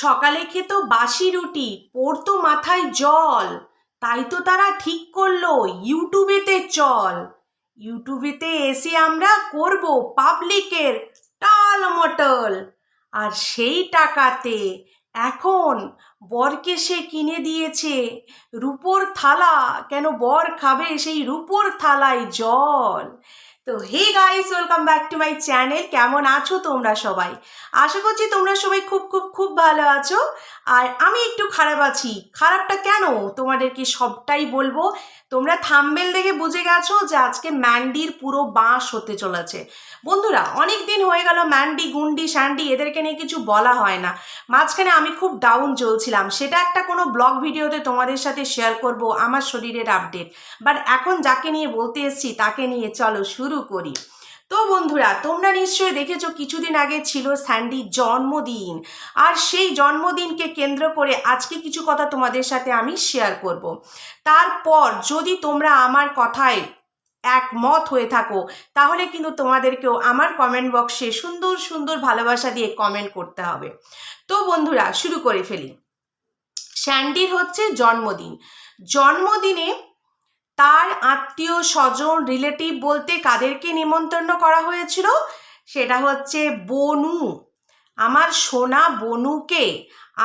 সকালে খেত বাসি রুটি, পড়তো মাথায় জল। তাই তো তারা ঠিক করলো ইউটিউবেতে চল। ইউটিউবেতে এসে আমরা করব পাবলিকের টালমটল। আর সেই টাকাতে এখন বরকে সে কিনে দিয়েছে রূপোর থালা। কেন বর খাবে সেই রূপোর থালায় জল। তো hey guys, welcome back to my channel. কেমন আছো তোমরা সবাই? আশা করছি তোমরা সবাই খুব খুব খুব ভালো আছো। আর আমি একটু খারাপ আছি। খারাপটা কেন তোমাদেরকে সবটাই বলবো। তোমরা থাম্বনেল দেখে বুঝে গেছো যে আজকে ম্যান্ডির পুরো বাঁশ হতে চলেছে। বন্ধুরা, অনেক দিন হয়ে গেল ম্যান্ডি গুন্ডি স্যান্ডি এদেরকে নিয়ে কিছু বলা হয় না। মাঝখানে আমি খুব ডাউন চলছিলাম, সেটা একটা কোনো ব্লগ ভিডিওতে তোমাদের সাথে শেয়ার করব আমার শরীরের আপডেট। বাট এখন যাকে নিয়ে বলতে এসেছি তাকে নিয়ে চলো শুরু করি। তো বন্ধুরা, তোমরা নিশ্চয়ই দেখেছো কিছুদিন আগে ছিল স্যান্ডির জন্মদিন। আর সেই জন্মদিনকে কেন্দ্র করে আজকে কিছু কথা তোমাদের সাথে আমি শেয়ার করব। তারপর যদি তোমরা আমার কথায় একমত হয়ে থাকো তাহলে কিন্তু তোমাদেরকেও আমার কমেন্ট বক্সে সুন্দর সুন্দর ভালোবাসা দিয়ে কমেন্ট করতে হবে। তো বন্ধুরা, শুরু করে ফেলি। স্যান্ডির হচ্ছে জন্মদিন। জন্মদিনে তার আত্মীয় স্বজন রিলেটিভ বলতে কাদেরকে নিমন্ত্রণ করা হয়েছিল? সেটা হচ্ছে বনু, আমার সোনা বনুকে,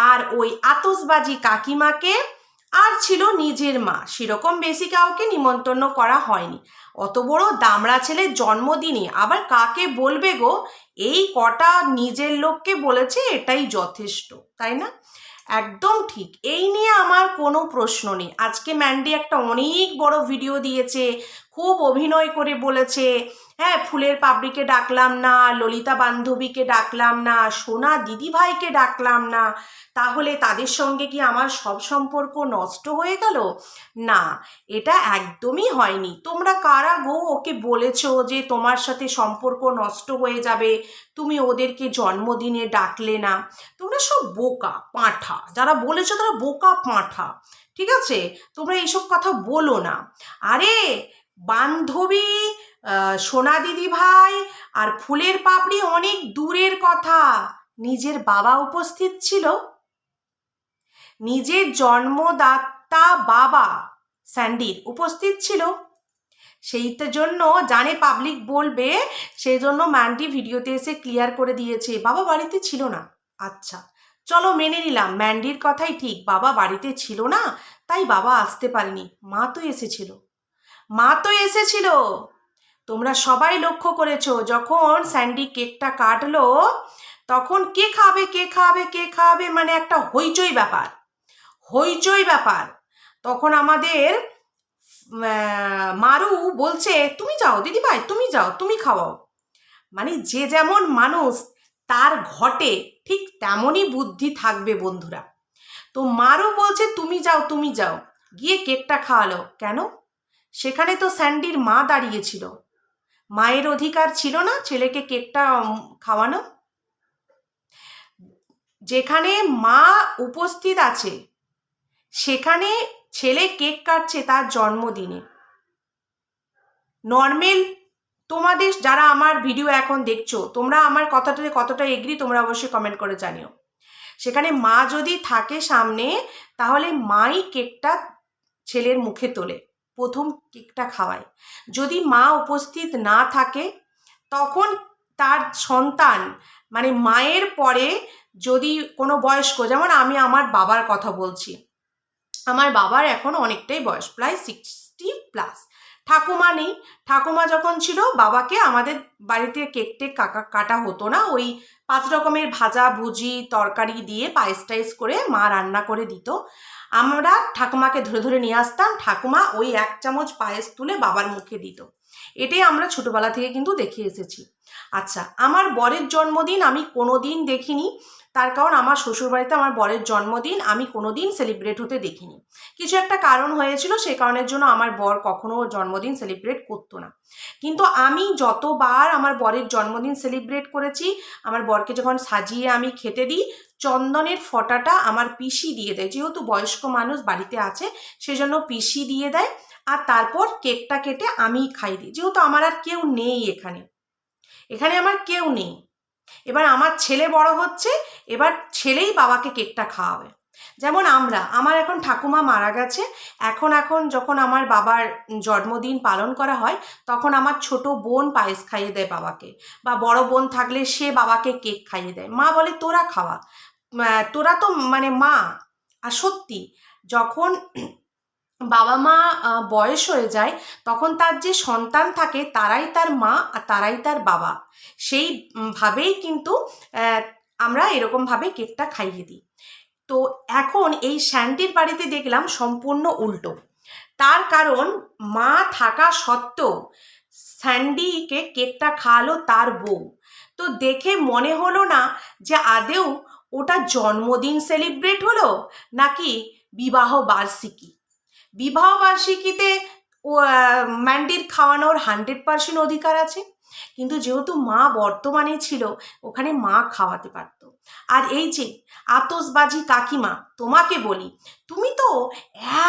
আর ওই আতশবাজি কাকিমাকে, আর ছিল নিজের মা। সেরকম বেশি কাউকে নিমন্ত্রণ করা হয়নি। অত বড় দামড়া ছেলের জন্মদিনে আবার কাকে বলবে গো? এই কটা নিজের লোককে বলেছে, এটাই যথেষ্ট, তাই না? একদম ঠিক, এই নিয়ে আমার কোনো প্রশ্ন নেই। আজকে ম্যান্ডি একটা অনেক বড় ভিডিও দিয়েছে, খুব অভিনয় করে বলেছে, হ্যাঁ ফুলের পাপড়িকে ডাকলাম না, ললিতা বান্ধবীকে ডাকলাম না, সোনা দিদিভাইকে ডাকলাম না, তাহলে তাদের সঙ্গে কি আমার সব সম্পর্ক নষ্ট হয়ে গেল? না, এটা একদমই হয়নি। তোমরা কারা গো ওকে বলেছো যে তোমার সাথে সম্পর্ক নষ্ট হয়ে যাবে, তুমি ওদেরকে জন্মদিনে ডাকলে না? তোমরা সব বোকা পাঁঠা, যারা বলেছো তারা বোকা পাঁঠা, ঠিক আছে? তোমরা এইসব কথা বলো না। আরে বান্ধবী, সোনা দিদি ভাই আর ফুলের পাপড়ি অনেক দূরের কথা। নিজের বাবা উপস্থিত ছিল, নিজের জন্মদাতা বাবা স্যান্ডির উপস্থিত ছিল। সেইটা জন্য জানে পাবলিক বলবে, সেই জন্য ম্যান্ডি ভিডিওতে এসে ক্লিয়ার করে দিয়েছে বাবা বাড়িতে ছিল না। আচ্ছা, চলো মেনে নিলাম ম্যান্ডির কথাই ঠিক, বাবা বাড়িতে ছিল না তাই বাবা আসতে পারেনি। মা তো এসেছিল, মা তো এসেছিল। তোমরা সবাই লক্ষ্য করেছো যখন স্যান্ডি কেকটা কাটলো তখন কে খাবে কে খাবে কে খাবে, মানে একটা হইচই ব্যাপার, হইচই ব্যাপার। তখন আমাদের মারু বলছে তুমি যাও দিদি ভাই, তুমি যাও, তুমি খাওয়াও। মানে যে যেমন মানুষ তার ঘটে ঠিক তেমনই বুদ্ধি থাকবে বন্ধুরা। তো মারু বলছে তুমি যাও তুমি যাও, গিয়ে কেকটা খাওয়ালো। কেন? সেখানে তো স্যান্ডির মা দাঁড়িয়েছিল, মায়ের অধিকার ছিল না ছেলেকে কেকটা খাওয়ানো? যেখানে মা উপস্থিত আছে সেখানে ছেলে কেক কাটছে তার জন্মদিনে। নর্মেল, তোমাদের যারা আমার ভিডিও এখন দেখছো তোমরা আমার কথাটাতে কতটা এগ্রি তোমরা অবশ্যই কমেন্ট করে জানিও। সেখানে মা যদি থাকে সামনে তাহলে মাই কেকটা ছেলের মুখে তোলে, প্রথম কেকটা খাওয়ায়। যদি মা উপস্থিত না থাকে তখন তার সন্তান, মানে মায়ের পরে যদি কোনো বয়স্ক, যেমন আমি আমার বাবার কথা বলছি, আমার বাবার এখন অনেকটাই বয়স, প্রায় 60+। ঠাকুমা নেই, ঠাকুমা যখন ছিল বাবাকে আমাদের বাড়িতে কেক টেক কাটা হতো না। ওই 5 রকমের ভাজা ভুজি তরকারি দিয়ে পায়েস টাইস করে মা রান্না করে দিত। আমরা ঠাকুমাকে ধরে ধরে নিয়ে আসতাম, ঠাকুমা ওই 1 চামচ পায়েস তুলে বাবার মুখে দিত। এটাই আমরা ছোটোবেলা থেকে কিন্তু দেখে এসেছি। আচ্ছা, আমার বরের জন্মদিন আমি কোনো দিন দেখিনি, তার কারণ আমার শ্বশুরবাড়িতে আমার বরের জন্মদিন আমি কোনো দিন সেলিব্রেট হতে দেখিনি। কিছু একটা কারণ হয়েছিল, সেই কারণের জন্য আমার বর কখনো জন্মদিন সেলিব্রেট করতো না। কিন্তু আমি যতবার আমার বরের জন্মদিন সেলিব্রেট করেছি, আমার বরকে যখন সাজিয়ে আমি খেতে দিই, চন্দনের ফোঁটাটা আমার পিসি দিয়ে দেয়, যেহেতু বয়স্ক মানুষ বাড়িতে আছে সেজন্য পিসি দিয়ে দেয়। আর তারপর কেকটা কেটে আমিই খাই দিই, যেহেতু আমার আর কেউ নেই এখানে, এখানে আমার কেউ নেই। এবার আমার ছেলে বড় হচ্ছে, এবার ছেলেই বাবাকে কেকটা খাওয়াবে। যেমন আমার এখন ঠাকুমা মারা গেছে, এখন যখন আমার বাবার জন্মদিন পালন করা হয় তখন আমার ছোট বোন পায়েস খাইয়ে দেয় বাবাকে, বা বড় বোন থাকলে সে বাবাকে কেক খাইয়ে দেয়। মা বলে তোরা খাওয়া, তোরা তো মানে মা। আর সত্যি যখন বাবা মা বয়স হয়ে যায় তখন তার যে সন্তান থাকে তারাই তার মা আর তারাই তার বাবা, সেই ভাবেই কিন্তু আমরা এরকমভাবে কেকটা খাইয়ে দিই। তো এখন এই স্যান্ডির বাড়িতে দেখলাম সম্পূর্ণ উল্টো। তার কারণ মা থাকা সত্ত্বেও স্যান্ডিকে কেকটা খাওয়ালো তার বউ। তো দেখে মনে হলো না যে আদেও ওটা জন্মদিন সেলিব্রেট হলো নাকি বিবাহ বার্ষিকী। বিবাহ বার্ষিকীতে ম্যান্ডির খাওয়ানোর 100% অধিকার আছে, কিন্তু যেহেতু মা বর্তমানে ছিল ওখানে মা খাওয়াতে পারত। আর এই যে আতশবাজি কাকিমা, তোমাকে বলি তুমি তো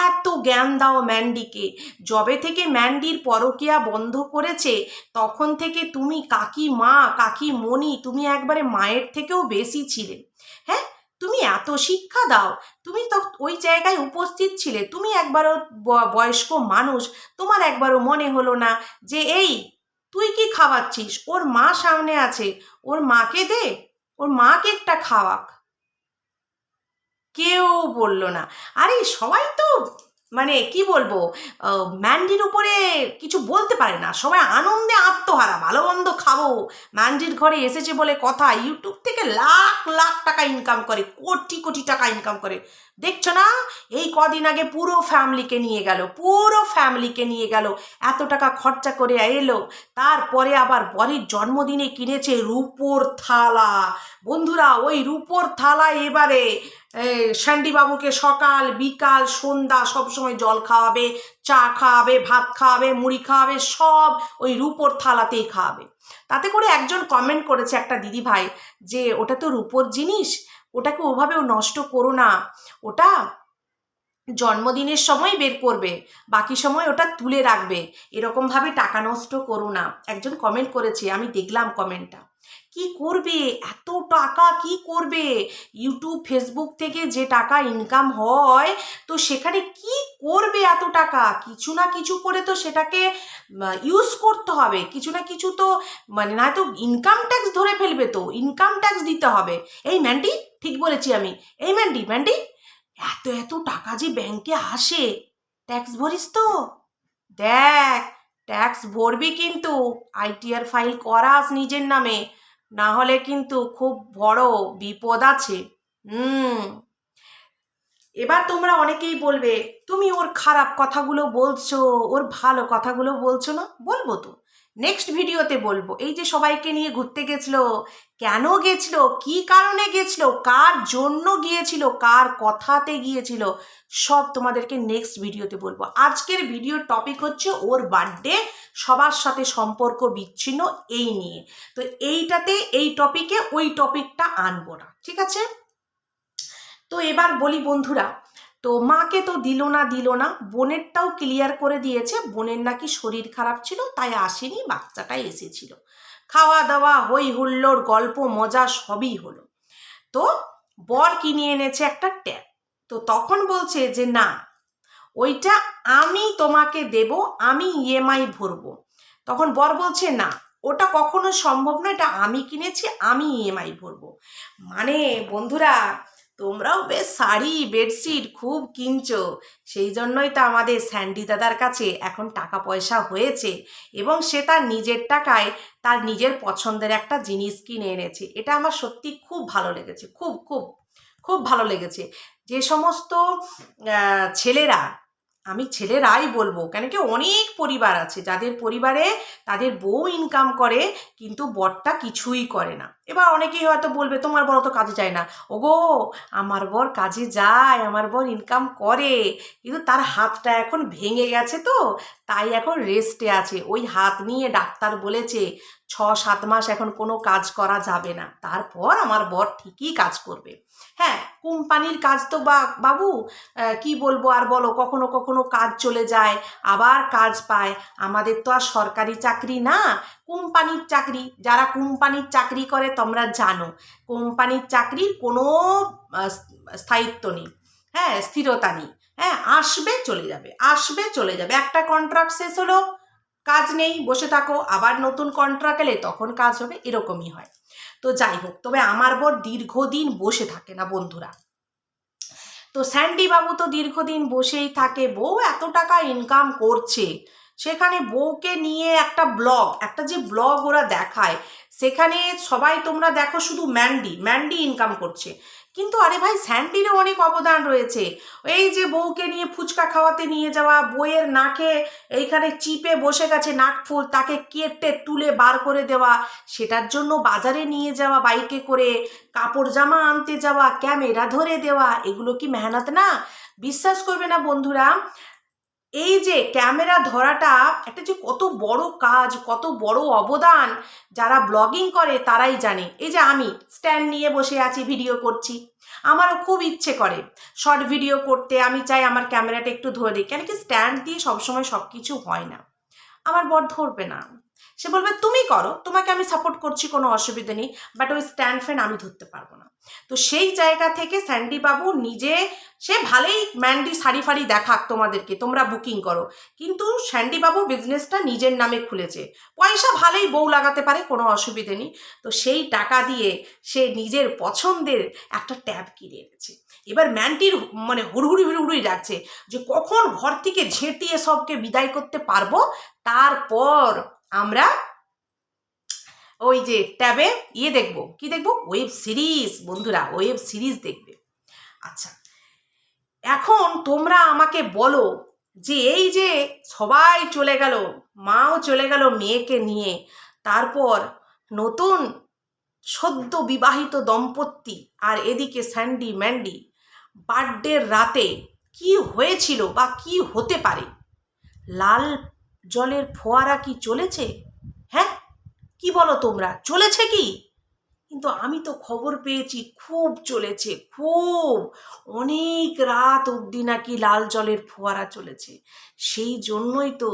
এত জ্ঞান দাও ম্যান্ডিকে, যবে থেকে ম্যান্ডির পরকীয়া বন্ধ করেছে তখন থেকে তুমি কাকিমা কাকিমণি, তুমি একবারে মায়ের থেকেও বেশি ছিলে। হ্যাঁ, তুমি এত শিক্ষা দাও, তুমি তো ওই জায়গায় উপস্থিত ছিলে, তুমি একবারও বয়স্ক মানুষ, তোমার একবারও মনে হলো না যে এই তুই কি খাওয়াচ্ছিস, ওর মা সামনে আছে, ওর মাকে দে, ওর মা কেকটা খাওয়াক। কেউ বলল না। আরে সবাই তো মানে কি বলবো, ম্যান্ডির উপরে কিছু বলতে পারে না, সবাই আনন্দে আত্মহারা, ভালো মন্দ খাবো, ম্যান্ডির ঘরে এসেছে বলে কথা। ইউটিউব থেকে লাখ লাখ টাকা ইনকাম করে, কোটি কোটি টাকা ইনকাম করে। দেখছো না, এই কদিন আগে পুরো ফ্যামিলিকে নিয়ে গেল, এত টাকা খরচা করে এলো। তারপরে আবার বরের জন্মদিনে কিনেছে রূপোর থালা। বন্ধুরা, ওই রূপোর থালা এবারে স্যান্ডি বাবুকে সকাল বিকাল সন্ধ্যা সবসময় জল খাওয়াবে, চা খাওয়াবে, ভাত খাওয়াবে, মুড়ি খাওয়াবে, সব ওই রূপোর থালাতেই খাওয়াবে। তাতে করে একজন কমেন্ট করেছে, একটা দিদি ভাই, যে ওটা তো রূপোর জিনিস, ওটাকে ওভাবেও নষ্ট করো না, ওটা জন্মদিনের সময় বের করবে, বাকি সময় ওটা তুলে রাখবে, এরকমভাবে টাকা নষ্ট করো না। একজন কমেন্ট করেছে, আমি দেখলাম কমেন্টটা। কি করবে এত টাকা, কি করবে? ইউটিউব ফেসবুক থেকে যে টাকা ইনকাম হয়, তো সেখানে কি করবে এত টাকা? কিছু না কিছু করে তো সেটাকে ইউজ করতে হবে, কিছু না কিছু তো মানে, নয়তো ইনকাম ট্যাক্স ধরে ফেলবে, তো ইনকাম ট্যাক্স দিতে হবে। এই ম্যান্ডি, ঠিক বলেছি আমি? এই ম্যান্ডি, এত এত টাকা যে ব্যাংকে আসে, ট্যাক্স ভরিস তো? দেখ, ট্যাক্স ভরবি কিন্তু আইটিআর ফাইল করাস নিজের নামে, না হলে কিন্তু খুব বড় বিপদ আছে। এবার তোমরা অনেকেই বলবে তুমি ওর খারাপ কথাগুলো বলছো, ওর ভালো কথাগুলো বলছো না। বলবো তো, নেক্সট ভিডিওতে বলবো। এই যে সবাইকে নিয়ে ঘুরতে গেছিলো, কেন গেছিলো, কি কারণে গেছিলো, কার জন্য গিয়েছিল, কার কথাতে গিয়েছিল, সব তোমাদেরকে নেক্সট ভিডিওতে বলবো। আজকের ভিডিওর টপিক হচ্ছে ওর বার্থডে, সবার সাথে সম্পর্ক বিচ্ছিন্ন, এই নিয়ে। তো এইটাতে এই টপিকে ওই টপিকটা আনবো না, ঠিক আছে? তো এবার বলি বন্ধুরা, তো মাকে তো দিল না, বোনেরটাও ক্লিয়ার করে দিয়েছে, বোনের নাকি শরীর খারাপ ছিল তাই আসেনি, বাচ্চাটাই এসেছিল। খাওয়া দাওয়া হই হুল্লোড় গল্প মজা সবই হলো। তো বর কিনে এনেছে একটা ট্যাব, তো তখন বলছে যে না, ওইটা আমি তোমাকে দেব, আমি ইএমআই ভরবো। তখন বর বলছে না, ওটা কখনো সম্ভব না, এটা আমি কিনেছি, আমি ইএমআই ভরবো। মানে বন্ধুরা, তোমরাও বেশ শাড়ি বেডশিট খুব কিনছো, সেই জন্যই তো আমাদের স্যান্ডি দাদার কাছে এখন টাকা পয়সা হয়েছে, এবং সে তার নিজের টাকায় তার নিজের পছন্দের একটা জিনিস কিনে এনেছে। এটা আমার সত্যি খুব ভালো লেগেছে, খুব খুব খুব ভালো লেগেছে। যে সমস্ত ছেলেরা, আমি ছেলেরাই বলবো, কেন কি অনেক পরিবার আছে যাদের পরিবারে তাদের বউ ইনকাম করে কিন্তু বরটা কিছুই করে না। এবার অনেকেই হয়তো বলবে তোমার বর তো কাজে যায় না। ওগো, আমার বর কাজে যায়, আমার বর ইনকাম করে, কিন্তু তার হাতটা এখন ভেঙে গেছে, তো তাই এখন রেস্টে আছে। ওই হাত নিয়ে ডাক্তার বলেছে 6-7 মাস এখন কোনো কাজ করা যাবে না, তারপর আমার বর ঠিকই কাজ করবে। হ্যাঁ, কোম্পানির কাজ তো বাবু কি বলবো আর, বলো, কখনো কখনো কাজ চলে যায় আবার কাজ পায়, আমাদের তো আর সরকারি চাকরি না, কোম্পানির চাকরি, যারা কোম্পানির চাকরি করে তোমরা জানো কোম্পানির চাকরির কোনো স্থায়িত্ব নেই, হ্যাঁ, স্থিরতা নেই, হ্যাঁ, আসবে চলে যাবে, আসবে চলে যাবে, একটা কন্ট্রাক্ট শেষ হলো কাজ নেই, বসে থাকো, আবার নতুন কন্ট্রাক্ট এলে তখন কাজ হবে, এরকমই হয়। তো যাই হোক, তবে আমার বর দীর্ঘদিন বসে থাকে না বন্ধুরা। তো স্যান্ডি বাবু তো দীর্ঘদিন বসেই থাকে, বউ এত টাকা ইনকাম করছে, সেখানে বউকে নিয়ে একটা ব্লগ, একটা যে ব্লগ ওরা দেখায়, সেখানে সবাই তোমরা দেখো শুধু ম্যান্ডি ইনকাম করছে, কিন্তু আরে ভাই স্যান্ডিরও অনেক অবদান রয়েছে। এই যে বউকে নিয়ে ফুচকা খাওয়াতে নিয়ে যাওয়া, বউয়ের নাকে এইখানে চিপে বসে গেছে নাকফুল, তাকে কেটে তুলে বার করে দেওয়া, সেটার জন্য বাজারে নিয়ে যাওয়া বাইকে করে, কাপড় জামা আনতে যাওয়া, ক্যামেরা ধরে দেওয়া, এগুলো কি মেহনত না? বিশ্বাস করবে না বন্ধুরা, এই যে ক্যামেরা ধরাটা একটা যে কত বড় কাজ, কত বড় অবদান, যারা ব্লগিং করে তারাই জানে। এই যে আমি স্ট্যান্ড নিয়ে বসে আছি, ভিডিও করছি, আমারও খুব ইচ্ছে করে শর্ট ভিডিও করতে, আমি চাই আমার ক্যামেরাটা একটু ধরে দিই, কেন কি স্ট্যান্ড দিয়ে সবসময় সব কিছু হয় না, আমার বর ধরবে না, সে বলবে তুমি করো, তোমাকে আমি সাপোর্ট করছি, কোনো অসুবিধা নেই, বাট ওই স্ট্যান্ড ফ্যান আমি ধরতে পারবো না। তো সেই জায়গা থেকে স্যান্ডি বাবু নিজে, সে ভালোই ম্যান্ডি শাড়ি ফাড়ি দেখাক তোমাদেরকে, তোমরা বুকিং করো, কিন্তু স্যান্ডি বাবু বিজনেসটা নিজের নামে খুলেছে, পয়সা ভালোই বউ লাগাতে পারে, কোনো অসুবিধে নেই। তো সেই টাকা দিয়ে সে নিজের পছন্দের একটা ট্যাব কিনে এনেছে। এবার ম্যান্ডির মানে হুড়হুড়ি যাচ্ছে যে কখন ঘর থেকে ঝেঁটিয়ে সবকে বিদায় করতে পারবো, তারপর আমরা ওই যে ট্যাবে দেখবো, কি দেখবো, ওয়েব সিরিজ, বন্ধুরা ওয়েব সিরিজ দেখবে। আচ্ছা, এখন তোমরা আমাকে বলো যে এই যে সবাই চলে গেল, মাও চলে গেল মেয়েকে নিয়ে, তারপর নতুন সদ্য বিবাহিত দম্পতি, আর এদিকে স্যান্ডি ম্যান্ডি, বার্থডের রাতে কি হয়েছিল বা কি হতে পারে? লাল জলের ফোয়ারা কি চলেছে? হ্যাঁ, কি বলো তোমরা, চলেছে কি? কিন্তু আমি তো খবর পেয়েছি খুব চলেছে, খুব, অনেক রাত অবধি নাকি লাল জলের ফোয়ারা চলেছে। সেই জন্যই তো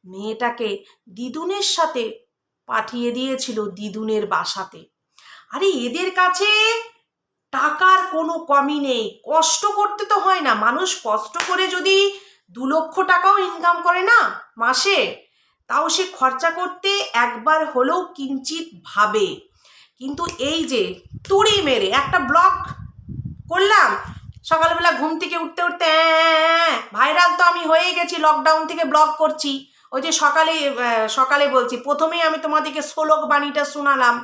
মেয়েটাকে দিদুনের সাথে পাঠিয়ে দিয়েছিল দিদুনের বাসাতে। আরে এদের কাছে টাকার কোনো কমই নেই, কষ্ট করতে তো হয় না, মানুষ কষ্ট করে যদি 2 লক্ষ টাকাও ইনকাম করে না মাসে, তাও সে খরচা করতে একবার হলেও কিঞ্চিত ভাবে। কিন্তু এই যে তুড়ি মেরে একটা ব্লগ করলাম, সকালবেলা ঘুম থেকে উঠতে উঠতে ভাইরাল তো আমি হয়ে গেছি, লকডাউন থেকে ব্লগ করছি। ওই যে সকালে বলছি, প্রথমেই আমি তোমাদেরকে শ্লোক বাণীটা শোনালাম,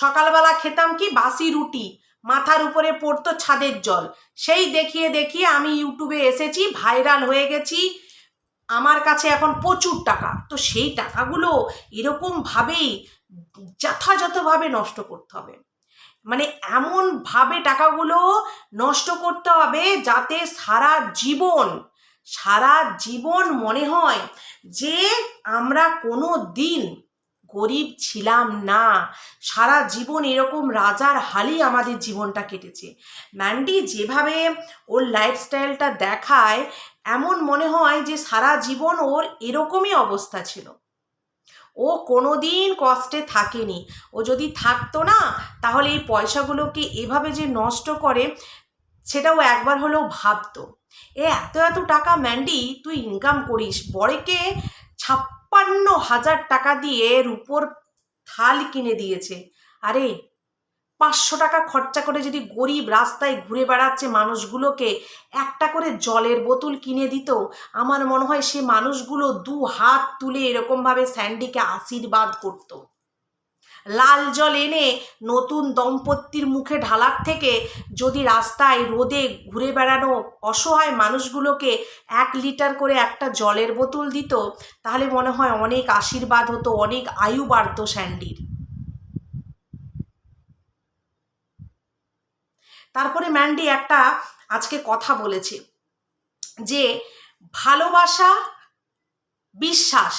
সকালবেলা খেতাম কি বাসি রুটি, মাথার উপরে পড়তো ছাদের জল, সেই দেখিয়ে দেখিয়ে আমি ইউটিউবে এসেছি, ভাইরাল হয়ে গেছি, আমার কাছে এখন প্রচুর টাকা। তো সেই টাকাগুলো এরকমভাবেই যথাযথভাবে নষ্ট করতে হবে, মানে এমনভাবে টাকাগুলো নষ্ট করতে হবে যাতে সারা জীবন মনে হয় যে আমরা কোনো দিন গরিব ছিলাম না, সারা জীবন এরকম রাজার হালই আমাদের জীবনটা কেটেছে। ম্যান্ডি যেভাবে ওর লাইফস্টাইলটা দেখায়, এমন মনে হয় যে সারা জীবন ওর এরকমই অবস্থা ছিল, ও কোনো দিন কষ্টে থাকেনি। ও যদি থাকতো না, তাহলে এই পয়সাগুলোকে এভাবে যে নষ্ট করে সেটাও একবার হলেও ভাবতো। এত এত টাকা ম্যান্ডি তুই ইনকাম করিস, বরেকে 56,000 টাকা দিয়ে রূপোর থাল কিনে দিয়েছে। আরে 500 টাকা খরচা করে যদি গরিব রাস্তায় ঘুরে বেড়াচ্ছে মানুষগুলোকে একটা করে জলের বোতল কিনে দিত, আমার মনে হয় সে মানুষগুলো 2 হাত তুলে এরকমভাবে স্যান্ডিকে আশীর্বাদ করত। লাল জল এনে নতুন দম্পতির মুখে ঢালার থেকে যদি রাস্তায় রোদে ঘুরে বেড়ানো অসহায় মানুষগুলোকে 1 লিটার করে একটা জলের বোতল দিত, তাহলে মনে হয় অনেক আশীর্বাদ হতো, অনেক আয়ু বাড়ত স্যান্ডির। তারপরে ম্যান্ডি একটা আজকে কথা বলেছে যে ভালোবাসা, বিশ্বাস,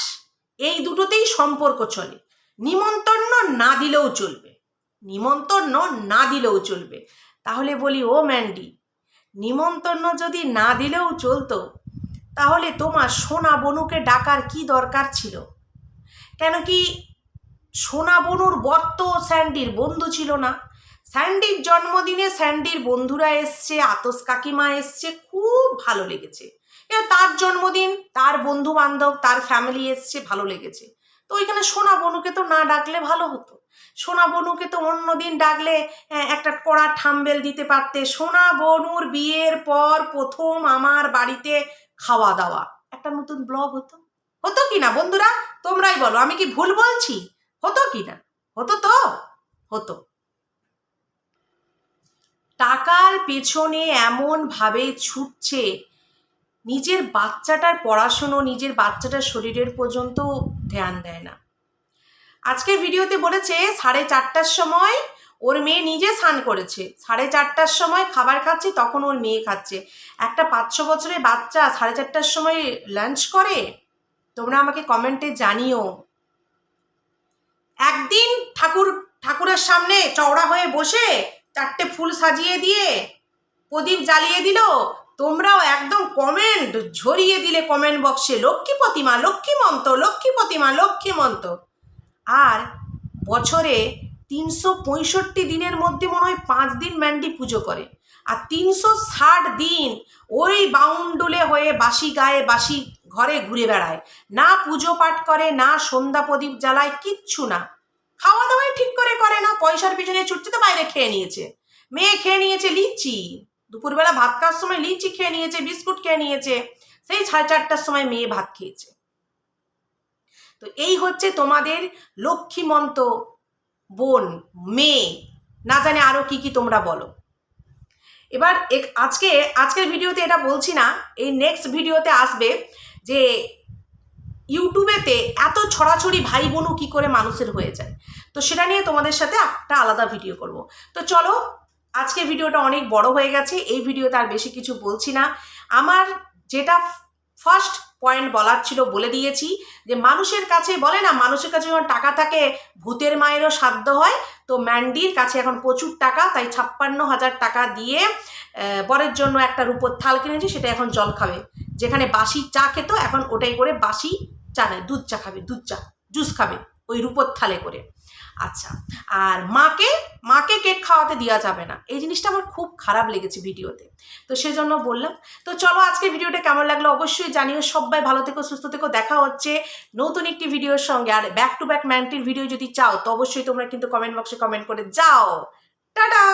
এই দুটোতেই সম্পর্ক চলে, নিমন্ত্রণ না দিলেও চলবে, নিমন্ত্রণ না দিলেও চলবে। তাহলে বলি, ও ম্যান্ডি, নিমন্ত্রণ যদি না দিলেও চলতো, তাহলে তোমার সোনা বনুকে ডাকার কি দরকার ছিল? কেন কি সোনা বনুর বর তো স্যান্ডির বন্ধু ছিল না। স্যান্ডির জন্মদিনে স্যান্ডির বন্ধুরা এসছে, আতস কাকিমা এসছে, খুব ভালো লেগেছে। তার জন্মদিন, তার বন্ধু বান্ধব, তার ফ্যামিলি এসছে, ভালো লেগেছে। তো ওইখানে সোনা বনুকে তো না ডাকলে ভালো হতো। সোনা বনুকে তো অন্যদিন ডাকলে একটা কড়া ঠাম্বেল দিতে পারতে। সোনা বনুর বিয়ের পর প্রথম আমার বাড়িতে খাওয়া দাওয়া, একটা নতুন ব্লগ হতো। হতো কি না বন্ধুরা? তোমরাই বলো, আমি কি ভুল বলছি? হতো কি না? হতো তো? হতো। টাকার পেছনে এমনভাবে ছুটছে, নিজের বাচ্চাটার পড়াশুনো, নিজের বাচ্চাটার শরীরের পর্যন্ত ধ্যান দেয় না। আজকের ভিডিওতে বলেছে 4:30টার সময় ওর মেয়ে নিজে স্নান করেছে, 4:30টার সময় খাবার খাচ্ছে, তখন ওর মেয়ে খাচ্ছে। একটা 5-6 বছরের বাচ্চা 4:30টার সময় লাঞ্চ করে? তোমরা আমাকে কমেন্টে জানিও। একদিন ঠাকুরের সামনে চওড়া হয়ে বসে 4টে ফুল সাজিয়ে দিয়ে প্রদীপ জ্বালিয়ে দিল, তোমরাও একদম কমেন্ট ঝরিয়ে দিলে কমেন্ট বক্সে, লক্ষ্মী প্রতিমা, লক্ষ্মীমন্ত, লক্ষ্মী প্রতিমা, লক্ষ্মীমন্ত। আর বছরে 365 দিনের মধ্যে মনে হয় 5 দিন ম্যান্ডি পুজো করে, আর 360 দিন ওই বাউন্ডুলে হয়ে বাসি গায়ে বাসি ঘরে ঘুরে বেড়ায়, না পুজো পাঠ করে, না সন্ধ্যা প্রদীপ জ্বালায়, কিচ্ছু না। খাওয়া দাওয়াই ঠিক করে না, পয়সার পিছনে ছুটছে, তো বাইরে খেয়ে নিয়েছে। মেয়ে খেয়ে নিয়েছে লিচি, দুপুরবেলা ভাত খাওয়ার সময় লিচি খেয়ে নিয়েছে, বিস্কুট খেয়ে নিয়েছে, সেই 4:30টার সময় মেয়ে ভাত খেয়েছে। তো এই হচ্ছে তোমাদের লক্ষ্মীমন্ত বোন, মেয়ে, না জানে আরও কি তোমরা বলো। এবার আজকের ভিডিওতে এটা বলছি না, এই নেক্সট ভিডিওতে আসবে যে ইউটিউবেতে এত ছড়াছড়ি ভাই বোনও কী করে মানুষের হয়ে যায়। তো সেটা নিয়ে তোমাদের সাথে একটা আলাদা ভিডিও করব। তো চলো, আজকের ভিডিওটা অনেক বড় হয়ে গেছে, এই ভিডিওতে আর বেশি কিছু বলছি না। আমার যেটা ফার্স্ট পয়েন্ট বলার ছিল বলে দিয়েছি, যে মানুষের কাছে বলে না, মানুষের কাছে যখন টাকা থাকে ভূতের মায়েরও সাধ্য হয়। তো ম্যান্ডির কাছে এখন প্রচুর টাকা, তাই 56,000 টাকা দিয়ে বরের জন্য একটা রূপোর থাল কিনেছি, সেটা এখন জল খাবে। যেখানে বাসি চা খেত, এখন ওটাই করে বাসি চা নেয়, দুধ চা খাবে, দুধ চা জুস খাবে ওই রূপোর থালে করে। আচ্ছা, আর মাকে কেক খাওয়াতে দেওয়া যাবে না, এই জিনিসটা আমার খুব খারাপ লেগেছে ভিডিওতে, তো সেজন্য বললাম। তো চলো, আজকে ভিডিওটা কেমন লাগলো অবশ্যই জানিও। সবাই ভালো থেকো, সুস্থ থেকো, দেখা হচ্ছে নতুন একটি ভিডিওর সঙ্গে। আর ব্যাক টু ব্যাক ম্যান্টির ভিডিও যদি চাও তো অবশ্যই তোমরা কিন্তু কমেন্ট বক্সে কমেন্ট করে যাও। টাটা।